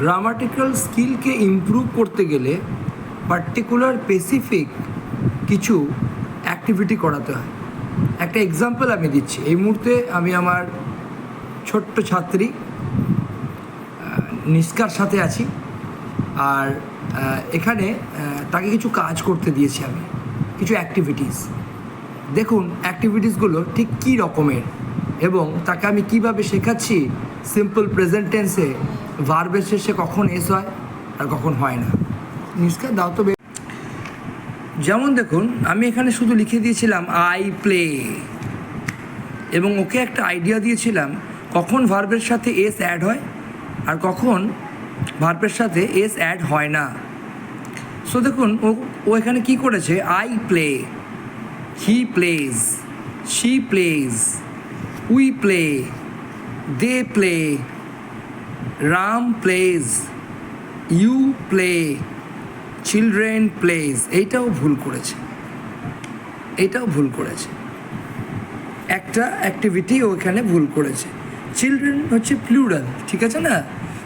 Grammatical স্কিলকে improve করতে গেলে particular specific কিছু অ্যাক্টিভিটি করাতে হয়। একটা এক্সাম্পল আমি দিচ্ছি। এই মুহূর্তে আমি আমার ছোট্ট ছাত্রী নিষ্কার সাথে আছি, আর এখানে তাকে কিছু কাজ করতে দিয়েছি আমি, কিছু অ্যাক্টিভিটিস। দেখুন অ্যাক্টিভিটিসগুলো ঠিক কী রকমের এবং তাকে আমি কিভাবে শেখাচ্ছি সিম্পল প্রেজেন্ট টেন্সে ভার্বের শেষে কখন এস হয় আর কখন হয় না। নিষ্কার দাও তো। যেমন দেখুন আমি এখানে শুধু লিখে দিয়েছিলাম আই প্লে, এবং ওকে একটা আইডিয়া দিয়েছিলাম কখন ভার্বের সাথে এস অ্যাড হয় আর কখন ভার্বের সাথে এস অ্যাড হয় না। সো দেখুন ও এখানে কি করেছে, I play, he plays, she plays, we play, they play, Ram plays, you play, children plays. এইটাও ভুল করেছে, একটা অ্যাক্টিভিটি ও এখানে ভুল করেছে। চিলড্রেন হচ্ছে প্লুরাল, ঠিক আছে না?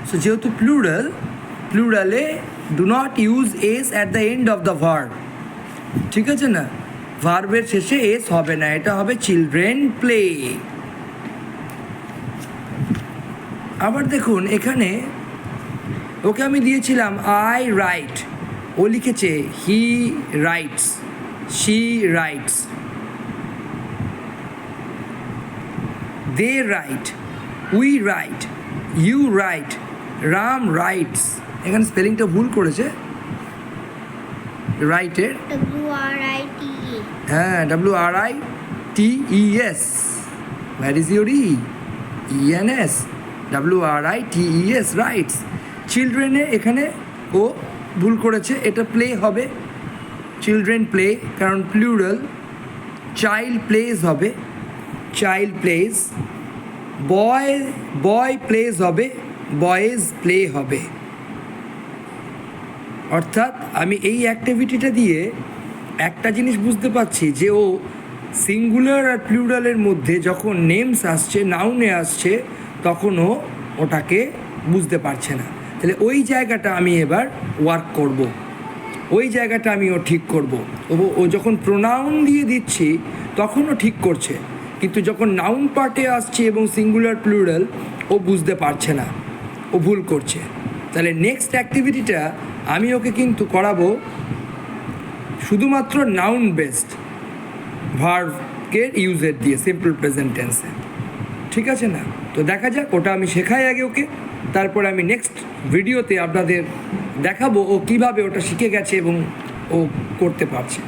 সো যেহেতু প্লুরালে do not use S at the end of the verb, ঠিক আছে না? ভার্বের শেষে এস হবে না, এটা হবে চিলড্রেন প্লে। আবার দেখুন এখানে ওকে আমি দিয়েছিলাম আই রাইট, ও লিখেছে he writes, she writes, they write, we write, you write, Ram writes. এখানে স্পেলিংটা ভুল করেছে রাইটের, হ্যাঁ WRITES, where is your ENS, WRITES, writes. চিলড্রেনে এখানে ও ভুল করেছে, এটা প্লে হবে, চিলড্রেন প্লে, কারণ প্লুরাল। চাইল্ড প্লেজ হবে, চাইল্ড প্লেজ। বয় প্লেজ হবে, বয়েজ প্লে হবে। অর্থাৎ আমি এই অ্যাক্টিভিটিটা দিয়ে একটা জিনিস বুঝতে পারছি যে ও সিঙ্গুলার আর প্লুরালের মধ্যে যখন নেমস আসছে, নাউনে আসছে, তখন ও ওটাকে বুঝতে পারছে না। তাহলে ওই জায়গাটা আমি এবার ওয়ার্ক করব, ওই জায়গাটা আমি ও ঠিক করব। ও যখন প্রোনাউন দিয়ে দিচ্ছি তখনও ঠিক করছে, কিন্তু যখন নাউন পার্টে আসছে এবং সিঙ্গুলার প্লুরাল ও বুঝতে পারছে না, ও ভুল করছে। তাহলে নেক্সট অ্যাক্টিভিটিটা আমি ওকে কিন্তু করাবো শুধুমাত্র নাউন বেসড ভার্বকে ইউজের দিয়ে, সিম্পল প্রেজেন্ট টেন্সে, ঠিক আছে না? তো দেখা যাক, ওটা আমি শেখাই আগে ওকে, তারপরে আমি নেক্সট ভিডিওতে আপনাদের দেখাবো ও কীভাবে ওটা শিখে গেছে এবং ও করতে পারছে।